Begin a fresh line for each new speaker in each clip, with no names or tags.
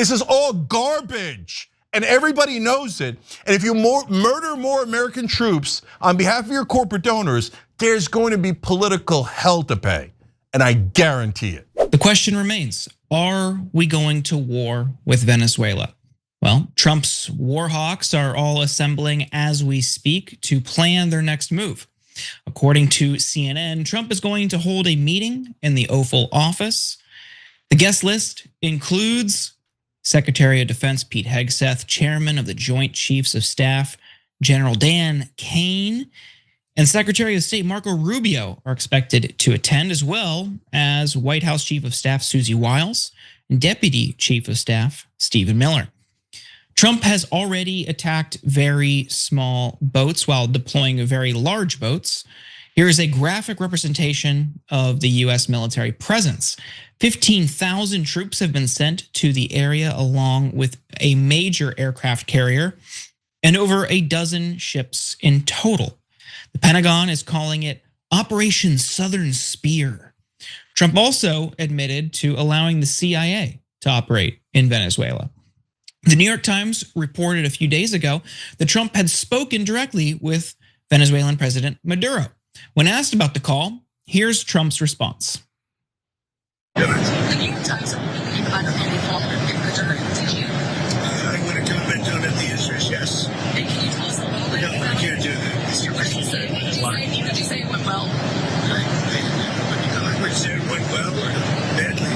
This is all garbage, and everybody knows it. And if you murder more American troops on behalf of your corporate donors, there's going to be political hell to pay, and I guarantee it.
The question remains, are we going to war with Venezuela? Well, Trump's war hawks are all assembling as we speak to plan their next move. According to CNN, Trump is going to hold a meeting in the Oval Office. The guest list includes Secretary of Defense Pete Hegseth, Chairman of the Joint Chiefs of Staff General Dan Caine, and Secretary of State Marco Rubio are expected to attend, as well as White House Chief of Staff Susie Wiles and Deputy Chief of Staff Stephen Miller. Trump has already attacked very small boats while deploying very large boats. Here is a graphic representation of the US military presence. 15,000 troops have been sent to the area along with a major aircraft carrier and over a dozen ships in total. The Pentagon is calling it Operation Southern Spear. Trump also admitted to allowing the CIA to operate in Venezuela. The New York Times reported a few days ago that Trump had spoken directly with Venezuelan President Maduro. When asked about the call, here's Trump's response.
The New York Times under any fault in Maduro, did you?
I'm going to comment on it. The answer is yes.
And can you tell us a little bit
No, I can't do that.
Mr. President, did you say it went well?
I would say it went well or badly.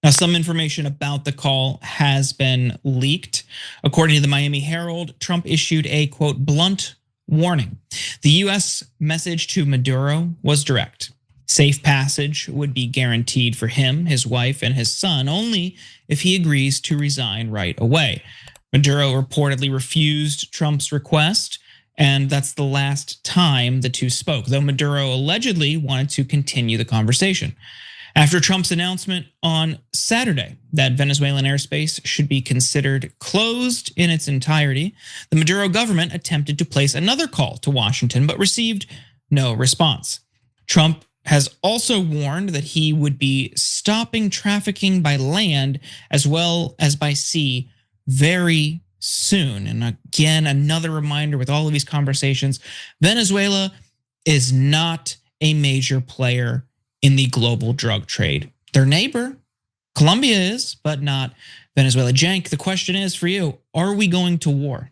Now, some information about the call has been leaked. According to the Miami Herald, Trump issued a, quote, blunt warning. The US message to Maduro was direct. Safe passage would be guaranteed for him, his wife, and his son only if he agrees to resign right away. Maduro reportedly refused Trump's request, and that's the last time the two spoke, though Maduro allegedly wanted to continue the conversation. After Trump's announcement on Saturday that Venezuelan airspace should be considered closed in its entirety, the Maduro government attempted to place another call to Washington, but received no response. Trump has also warned that he would be stopping trafficking by land as well as by sea very soon. And again, another reminder with all of these conversations, Venezuela is not a major player in the global drug trade. Their neighbor, Colombia is, but not Venezuela. Cenk, the question is for you, are we going to war?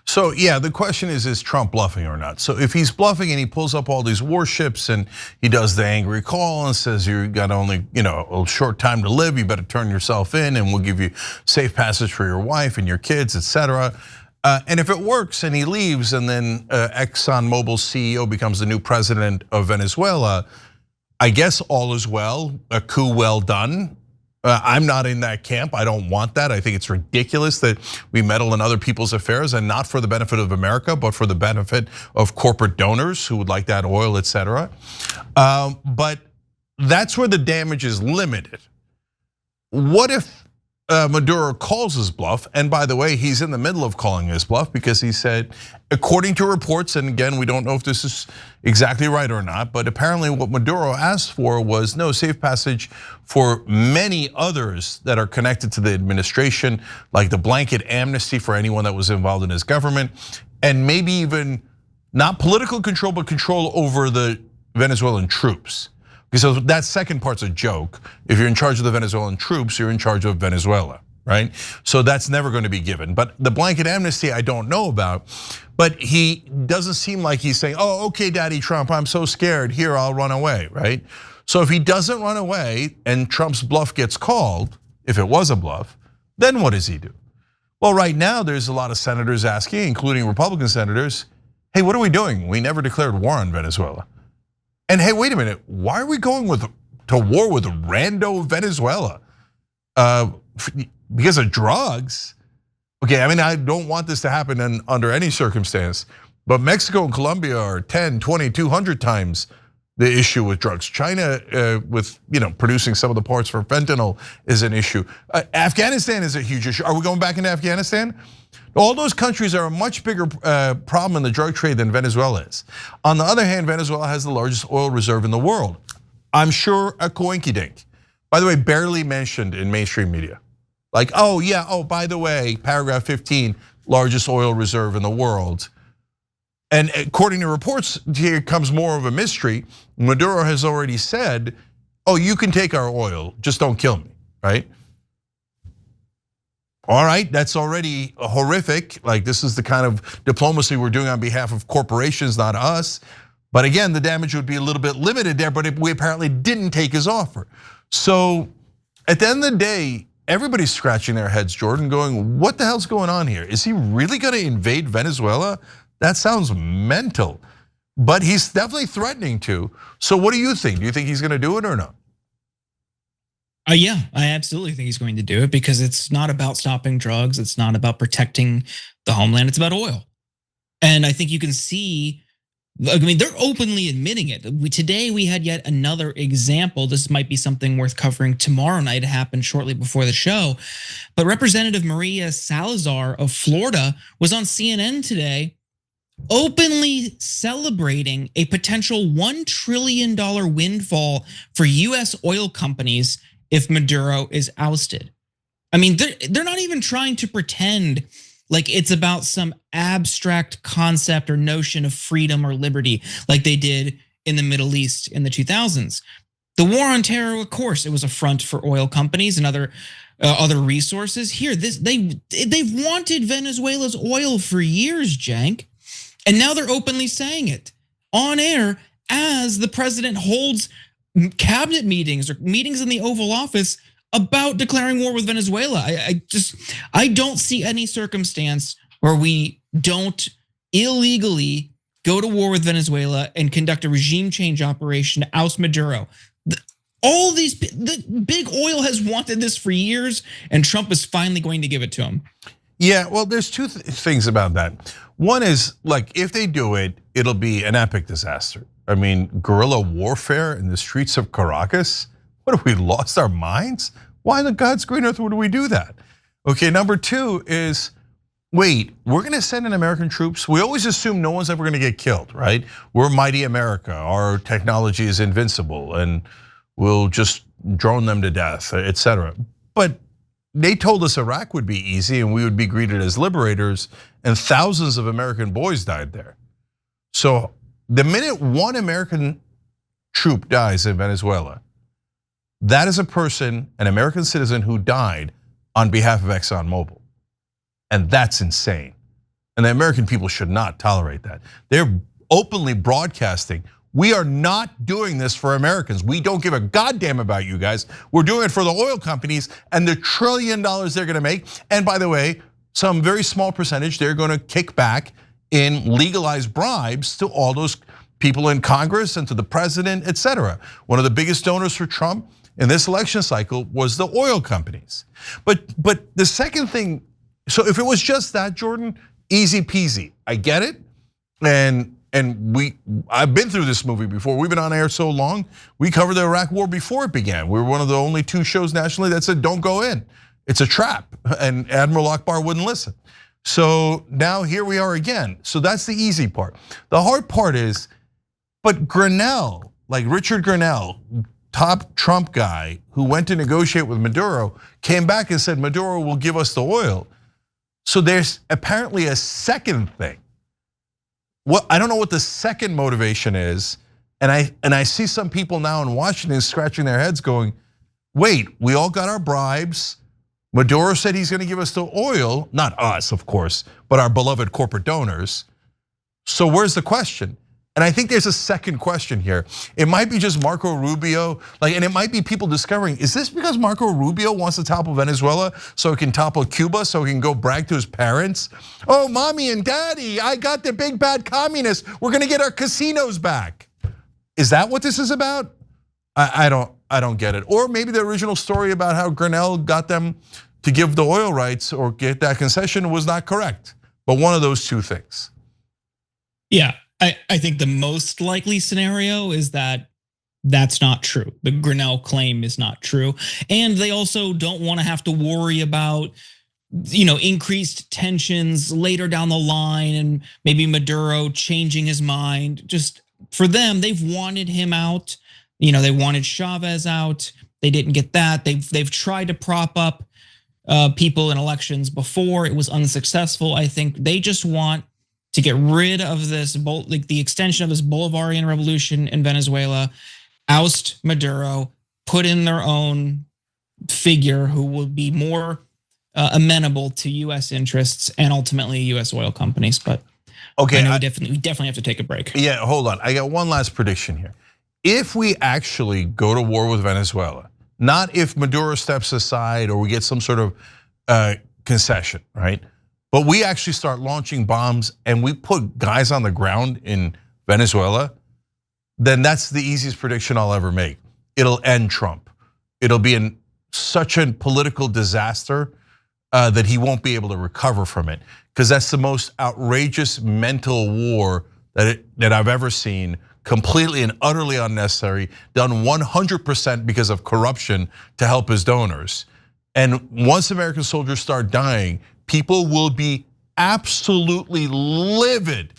So yeah, the question is Trump bluffing or not? So if he's bluffing and he pulls up all these warships and he does the angry call and says you got only a short time to live, you better turn yourself in and we'll give you safe passage for your wife and your kids, etc. And if it works and he leaves and then ExxonMobil's CEO becomes the new president of Venezuela, I guess all is well, a coup well done. I'm not in that camp. I don't want that. I think it's ridiculous that we meddle in other people's affairs and not for the benefit of America, but for the benefit of corporate donors who would like that oil, etc. But that's where the damage is limited. What if Maduro calls his bluff? And by the way, he's in the middle of calling his bluff because he said, according to reports, and again, we don't know if this is exactly right or not, but apparently what Maduro asked for was no safe passage for many others that are connected to the administration, like the blanket amnesty for anyone that was involved in his government, and maybe even not political control, but control over the Venezuelan troops. So that second part's a joke. If you're in charge of the Venezuelan troops, you're in charge of Venezuela, right? So that's never going to be given. But the blanket amnesty, I don't know about. But he doesn't seem like he's saying, oh, okay, Daddy Trump, I'm so scared. Here, I'll run away, right? So if he doesn't run away and Trump's bluff gets called, if it was a bluff, then what does he do? Well, right now, there's a lot of senators asking, including Republican senators, hey, what are we doing? We never declared war on Venezuela. And hey, wait a minute, why are we going to war with rando Venezuela? Because of drugs? Okay, I mean, I don't want this to happen under any circumstance, but Mexico and Colombia are 10, 20, 200 times the issue with drugs. China with producing some of the parts for fentanyl is an issue. Afghanistan is a huge issue. Are we going back into Afghanistan? All those countries are a much bigger problem in the drug trade than Venezuela is. On the other hand, Venezuela has the largest oil reserve in the world. I'm sure a coinkydink. By the way, barely mentioned in mainstream media. Like, oh yeah, oh by the way, paragraph 15, largest oil reserve in the world. And according to reports, here comes more of a mystery. Maduro has already said, oh, you can take our oil, just don't kill me, right? All right, that's already horrific. Like this is the kind of diplomacy we're doing on behalf of corporations, not us. But again, the damage would be a little bit limited there, but we apparently didn't take his offer. So at the end of the day, everybody's scratching their heads, Jordan, going, what the hell's going on here? Is he really gonna invade Venezuela? That sounds mental, but he's definitely threatening to. So what do you think? Do you think he's gonna do it or not?
Yeah, I absolutely think he's going to do it because it's not about stopping drugs. It's not about protecting the homeland. It's about oil. And I think you can see, I mean, they're openly admitting it. Today we had yet another example. This might be something worth covering tomorrow night. It happened shortly before the show. But Representative Maria Salazar of Florida was on CNN today openly celebrating a potential $1 trillion windfall for US oil companies if Maduro is ousted. I mean, they're not even trying to pretend like it's about some abstract concept or notion of freedom or liberty like they did in the Middle East in the 2000s. The war on terror, of course, it was a front for oil companies and other resources. Here, they've wanted Venezuela's oil for years, Cenk. And now they're openly saying it on air as the president holds cabinet meetings or meetings in the Oval Office about declaring war with Venezuela. I don't see any circumstance where we don't illegally go to war with Venezuela and conduct a regime change operation to oust Maduro. All these, the big oil has wanted this for years, and Trump is finally going to give it to him.
Yeah, well, there's two things about that. One is, like, if they do it, it'll be an epic disaster. I mean, guerrilla warfare in the streets of Caracas? What, have we lost our minds? Why in the God's green earth would we do that? Okay, number two is, wait, we're gonna send in American troops? We always assume no one's ever gonna get killed, right? We're mighty America, our technology is invincible, and we'll just drone them to death, etc. But they told us Iraq would be easy and we would be greeted as liberators, and thousands of American boys died there. So the minute one American troop dies in Venezuela, that is a person, an American citizen who died on behalf of ExxonMobil. And that's insane. And the American people should not tolerate that. They're openly broadcasting, we are not doing this for Americans. We don't give a goddamn about you guys. We're doing it for the oil companies and the $1 trillion they're gonna make. And by the way, some very small percentage they're gonna kick back in legalized bribes to all those people in Congress and to the president, etc. One of the biggest donors for Trump in this election cycle was the oil companies. But the second thing, so if it was just that, Jordan, easy peasy, I get it. And I've been through this movie before. We've been on air so long. We covered the Iraq war before it began. We were one of the only two shows nationally that said, don't go in. It's a trap. And Admiral Akbar wouldn't listen. So now here we are again. So that's the easy part. The hard part is, but Grenell, like Richard Grenell, top Trump guy who went to negotiate with Maduro, came back and said Maduro will give us the oil. So there's apparently a second thing. Well, I don't know what the second motivation is, and I see some people now in Washington scratching their heads going, wait, we all got our bribes. Maduro said he's gonna give us the oil, not us, of course, but our beloved corporate donors. So where's the question? And I think there's a second question here. It might be just Marco Rubio, and it might be people discovering, is this because Marco Rubio wants to topple Venezuela so he can topple Cuba, so he can go brag to his parents? Oh, mommy and daddy, I got the big bad communists. We're gonna get our casinos back. Is that what this is about? I don't get it. Or maybe the original story about how Grenell got them to give the oil rights or get that concession was not correct. But one of those two things.
Yeah. I think the most likely scenario is that that's not true. The Grenell claim is not true. And they also don't want to have to worry about, increased tensions later down the line and maybe Maduro changing his mind. Just for them, they've wanted him out. They wanted Chavez out. They didn't get that. They've tried to prop up people in elections before. It was unsuccessful. I think they just want to get rid of this, like the extension of this Bolivarian revolution in Venezuela, oust Maduro, put in their own figure who will be more amenable to U.S. interests and ultimately U.S. oil companies. But
okay,
we definitely have to take a break.
Yeah, hold on. I got one last prediction here. If we actually go to war with Venezuela, not if Maduro steps aside or we get some sort of concession, right? But we actually start launching bombs and we put guys on the ground in Venezuela, then that's the easiest prediction I'll ever make. It'll end Trump. It'll be such a political disaster that he won't be able to recover from it, because that's the most outrageous mental war that I've ever seen, completely and utterly unnecessary, done 100% because of corruption to help his donors. And once American soldiers start dying, people will be absolutely livid,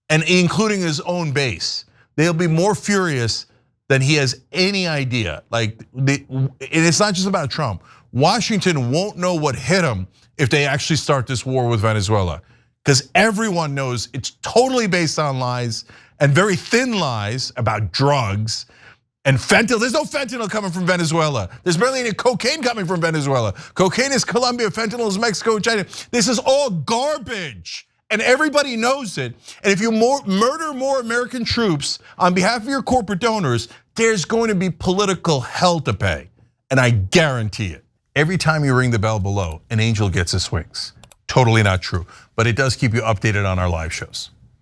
and including his own base. They'll be more furious than he has any idea. And it's not just about Trump. Washington won't know what hit them if they actually start this war with Venezuela, because everyone knows it's totally based on lies and very thin lies about drugs and fentanyl. There's no fentanyl coming from Venezuela. There's barely any cocaine coming from Venezuela. Cocaine is Colombia, fentanyl is Mexico, China. This is all garbage, and everybody knows it. And if you murder more American troops on behalf of your corporate donors, there's going to be political hell to pay, and I guarantee it. Every time you ring the bell below, an angel gets his wings. Totally not true, but it does keep you updated on our live shows.